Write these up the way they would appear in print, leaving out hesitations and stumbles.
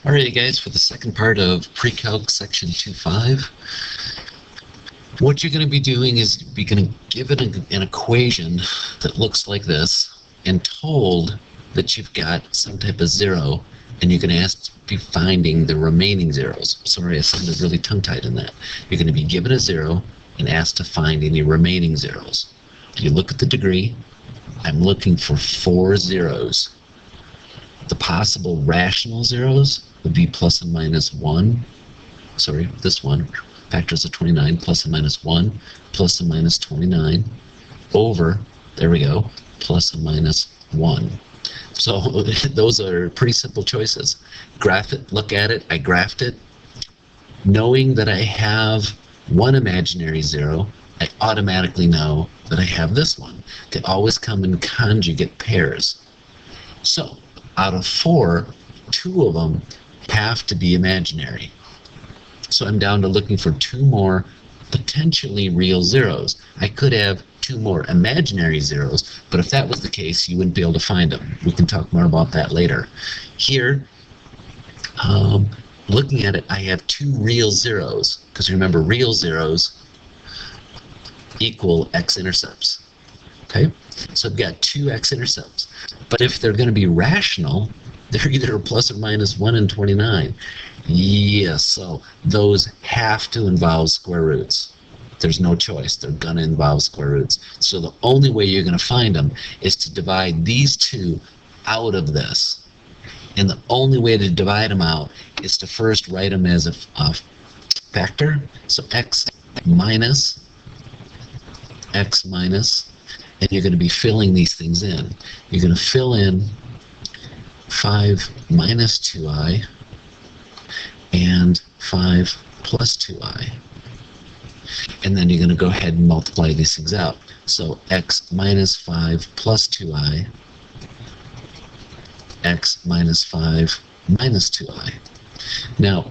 Alright guys, for the second part of Pre-Calc section 2.5, what you're going to be doing is you're going to give it an equation that looks like this and told that you've got some type of zero, and you're going to ask to be finding the remaining zeros. Sorry, I sounded really tongue-tied in that. You're going to be given a zero and asked to find any remaining zeros. You look at the degree. I'm looking for 4 zeros. The possible rational zeros would be plus and minus 1. Sorry, this one. Factors of 29, plus and minus 1, plus and minus 29, over, there we go, plus and minus 1. So those are pretty simple choices. Graph it, look at it, I graphed it. Knowing that I have one imaginary zero, I automatically know that I have this one. They always come in conjugate pairs. So out of 4, 2 of them have to be imaginary. So I'm down to looking for 2 more potentially real zeros. I could have 2 more imaginary zeros, but if that was the case, you wouldn't be able to find them. We can talk more about that later. Here, looking at it, I have 2 real zeros, because remember, real zeros equal x-intercepts. Okay, so I've got 2 x-intercepts. But if they're going to be rational, they're either plus or minus 1 and 29. Yes, so those have to involve square roots. There's no choice. They're going to involve square roots. So the only way you're going to find them is to divide these 2 out of this. And the only way to divide them out is to first write them as a factor. So x minus, and you're going to be filling these things in. You're going to fill in 5 minus 2i and 5 plus 2i. And then you're going to go ahead and multiply these things out. So x minus 5 plus 2i, x minus 5 minus 2i. Now,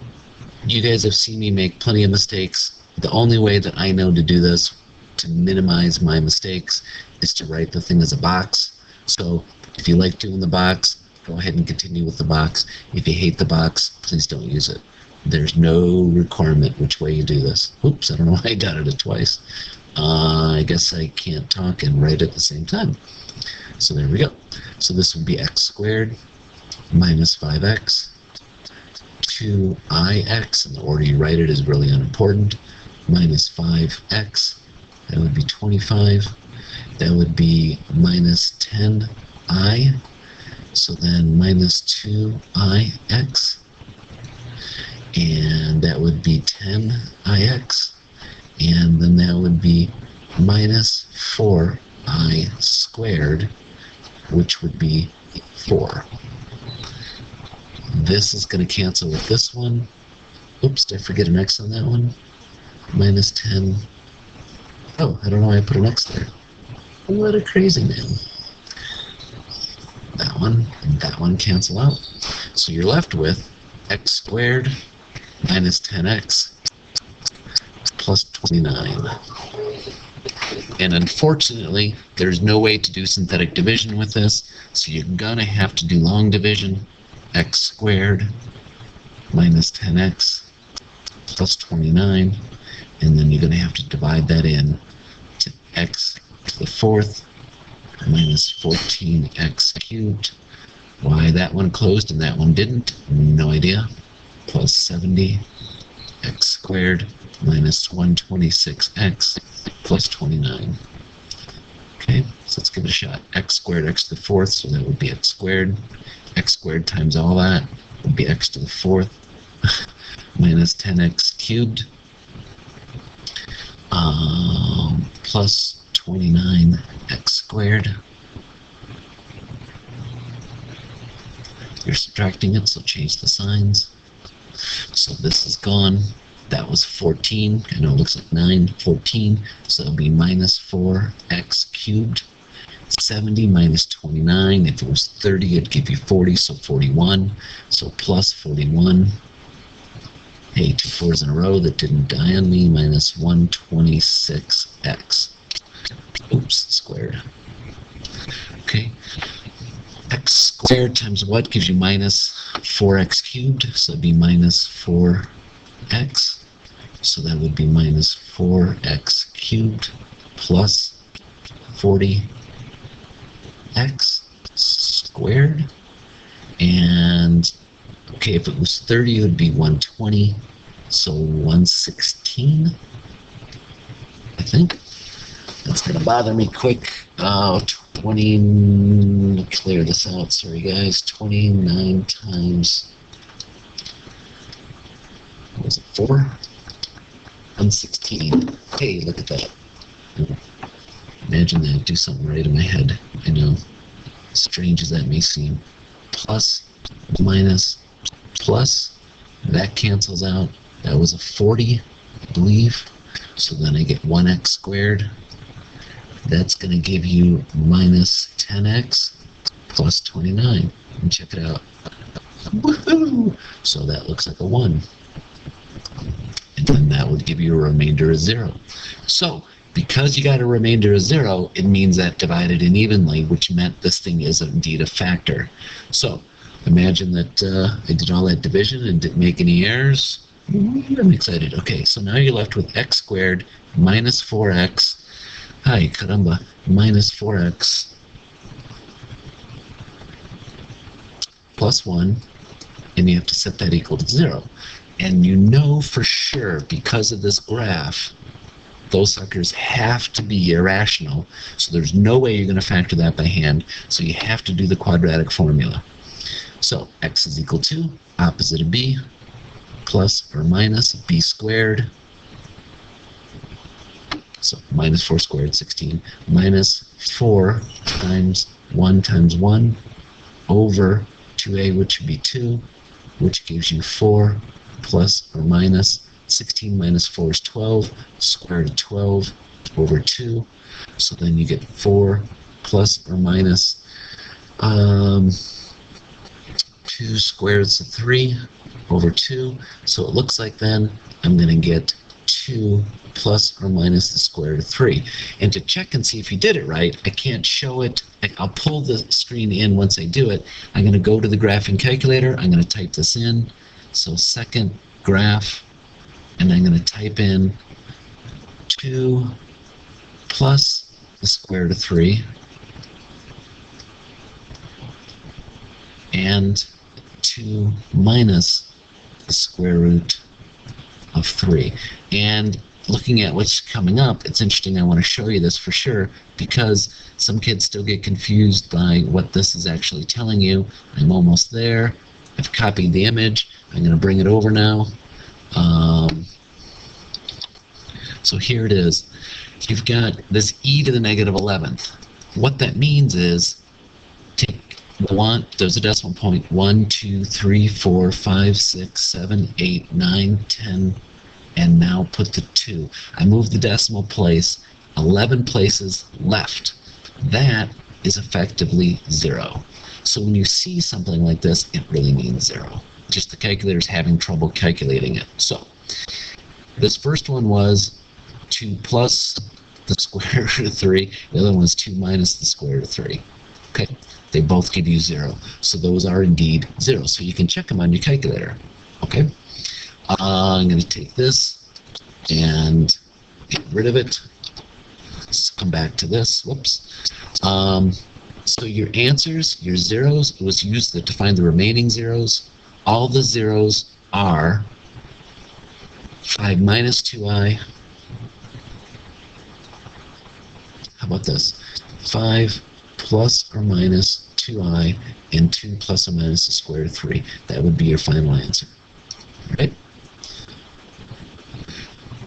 you guys have seen me make plenty of mistakes. The only way that I know to do this, to minimize my mistakes, is to write the thing as a box. So if you like doing the box, go ahead and continue with the box. If you hate the box, please don't use it. There's no requirement which way you do this. Oops, I don't know why I got it twice. I guess I can't talk and write at the same time. So there we go. So this would be x squared minus 5x, 2ix, and the order you write it is really unimportant, minus 5x, that would be 25. That would be minus 10i, so then minus 2ix, and that would be 10ix, and then that would be minus 4i squared, which would be 4. This is going to cancel with this one. Oops, did I forget an x on that one? Minus 10. Oh, I don't know why I put an x there. What a crazy man. That one and that one cancel out. So you're left with x squared minus 10x plus 29. And unfortunately, there's no way to do synthetic division with this, so you're going to have to do long division. X squared minus 10x plus 29, and then you're going to have to divide that in to x to the 4th minus 14x cubed. Why that one closed and that one didn't, no idea. Plus 70 x squared minus 126x plus 29. Okay, so let's give it a shot. X squared, x to the 4th, so that would be x squared. X squared times all that would be x to the 4th minus 10x cubed plus 29x squared. You're subtracting it, so change the signs. So this is gone. That was 14. I know it looks like 9. 14. So it'll be minus 4x cubed. 70 minus 29. If it was 30, it'd give you 40, so 41. So plus 41. Hey, 2 4s in a row that didn't die on me. Minus 126x. Oops, squared. Okay. X squared times what gives you minus 4x cubed, so it'd be minus 4x. So that would be minus 4x cubed plus 40x squared. And, okay, if it was 30, it would be 120. So 116, I think. That's going to bother me quick. 20, clear this out, sorry guys. 29 times, what was it, 4? 116. Hey, look at that. Imagine that, do something right in my head. I know, strange as that may seem. Plus, minus, plus, that cancels out. That was a 40, I believe. So then I get 1x squared. That's going to give you minus 10x plus 29. And check it out. Woohoo! So that looks like a 1. And then that would give you a remainder of 0. So, because you got a remainder of 0, it means that divided in evenly, which meant this thing is indeed a factor. So, imagine that I did all that division and didn't make any errors. I'm excited. Okay, so now you're left with x squared minus 4x. Hi, caramba, minus 4x plus 1, and you have to set that equal to 0. And you know for sure, because of this graph, those suckers have to be irrational, so there's no way you're going to factor that by hand, so you have to do the quadratic formula. So x is equal to opposite of b plus or minus b squared. So minus 4 squared, 16, minus 4 times 1 over 2a, which would be 2, which gives you 4 plus or minus 16 minus 4 is 12, square root of 12 over 2. So then you get 4 plus or minus 2 square roots of 3 over 2. So it looks like then I'm going to get 2 plus or minus the square root of 3. And to check and see if you did it right, I can't show it. I'll pull the screen in once I do it. I'm going to go to the graphing calculator. I'm going to type this in. So second graph, and I'm going to type in 2 plus the square root of 3 and 2 minus the square root of 3. And looking at what's coming up, it's interesting. I want to show you this for sure because some kids still get confused by what this is actually telling you. I'm almost there. I've copied the image. I'm going to bring it over now. So here it is. You've got this e to the negative 11th. What that means is take one, there's a decimal point, 1, 2, 3, 4, 5, 6, 7, 8, 9, 10, and now put the 2. I moved the decimal place 11 places left. That is effectively 0. So when you see something like this, it really means 0. Just the calculator's having trouble calculating it. So this first one was 2 plus the square root of 3. The other one was 2 minus the square root of 3. Okay, they both give you 0. So those are indeed 0. So you can check them on your calculator. Okay, I'm going to take this and get rid of it. Let's come back to this. Whoops. So your answers, your zeros, it was used to find the remaining zeros. All the zeros are 5 minus 2i. How about this? 5 plus or minus 2i and 2 plus or minus the square root of 3. That would be your final answer. All right?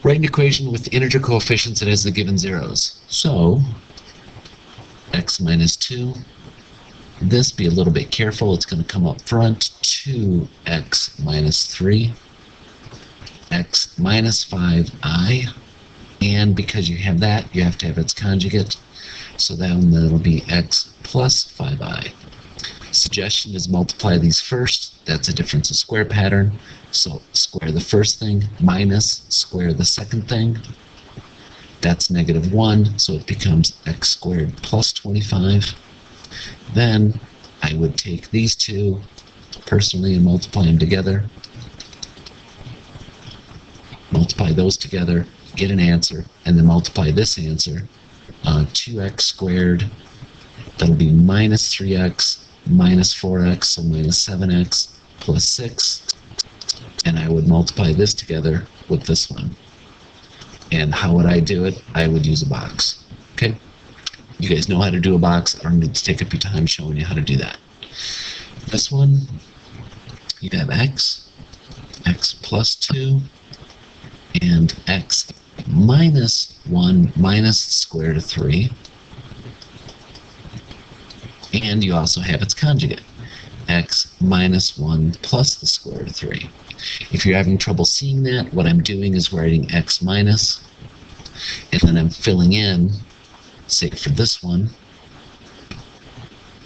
Write an equation with the integer coefficients that has the given zeros. So, x minus 2. This, be a little bit careful. It's going to come up front. 2x minus 3. X minus 5i. And because you have that, you have to have its conjugate. So then that'll be x plus 5i. Suggestion is multiply these first. That's a difference of square pattern. So square the first thing minus square the second thing. That's negative 1, so it becomes x squared plus 25. Then I would take these two personally and multiply them together. Multiply those together, get an answer, and then multiply this answer. 2x squared, that'll be minus 3x minus 4x, so minus 7x plus 6. And I would multiply this together with this one. And how would I do it? I would use a box. Okay? You guys know how to do a box. I don't need to take up your time showing you how to do that. This one, you have x plus 2, and x minus 1 minus the square root of 3. And you also have its conjugate, x minus 1 plus the square root of 3. If you're having trouble seeing that, what I'm doing is writing x minus, and then I'm filling in, say for this one,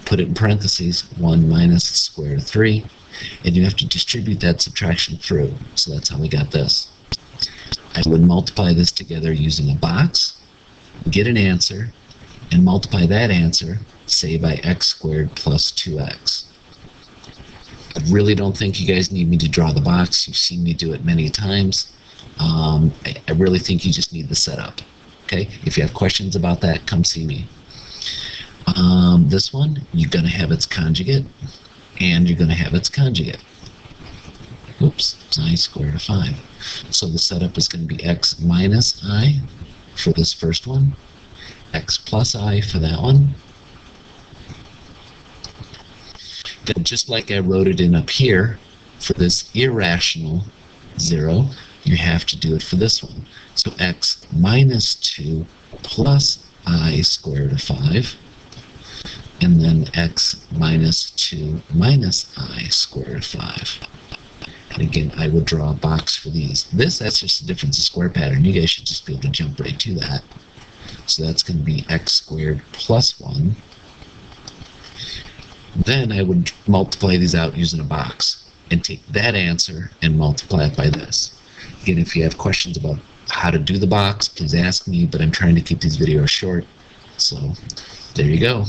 put it in parentheses, 1 minus the square root of 3, and you have to distribute that subtraction through. So that's how we got this. I would multiply this together using a box, get an answer, and multiply that answer, say, by x squared plus 2x. I really don't think you guys need me to draw the box. You've seen me do it many times. I really think you just need the setup. Okay? If you have questions about that, come see me. This one, you're going to have its conjugate, and you're going to have its conjugate. Oops, it's I squared of 5. So the setup is going to be x minus I for this first one, x plus I for that one. Then just like I wrote it in up here, for this irrational 0, you have to do it for this one. So x minus 2 plus I squared of 5, and then x minus 2 minus I squared of 5. And again, I would draw a box for these. That's just a difference of square pattern. You guys should just be able to jump right to that. So that's going to be x squared plus 1. Then I would multiply these out using a box and take that answer and multiply it by this. Again, if you have questions about how to do the box, please ask me, but I'm trying to keep these videos short. So there you go.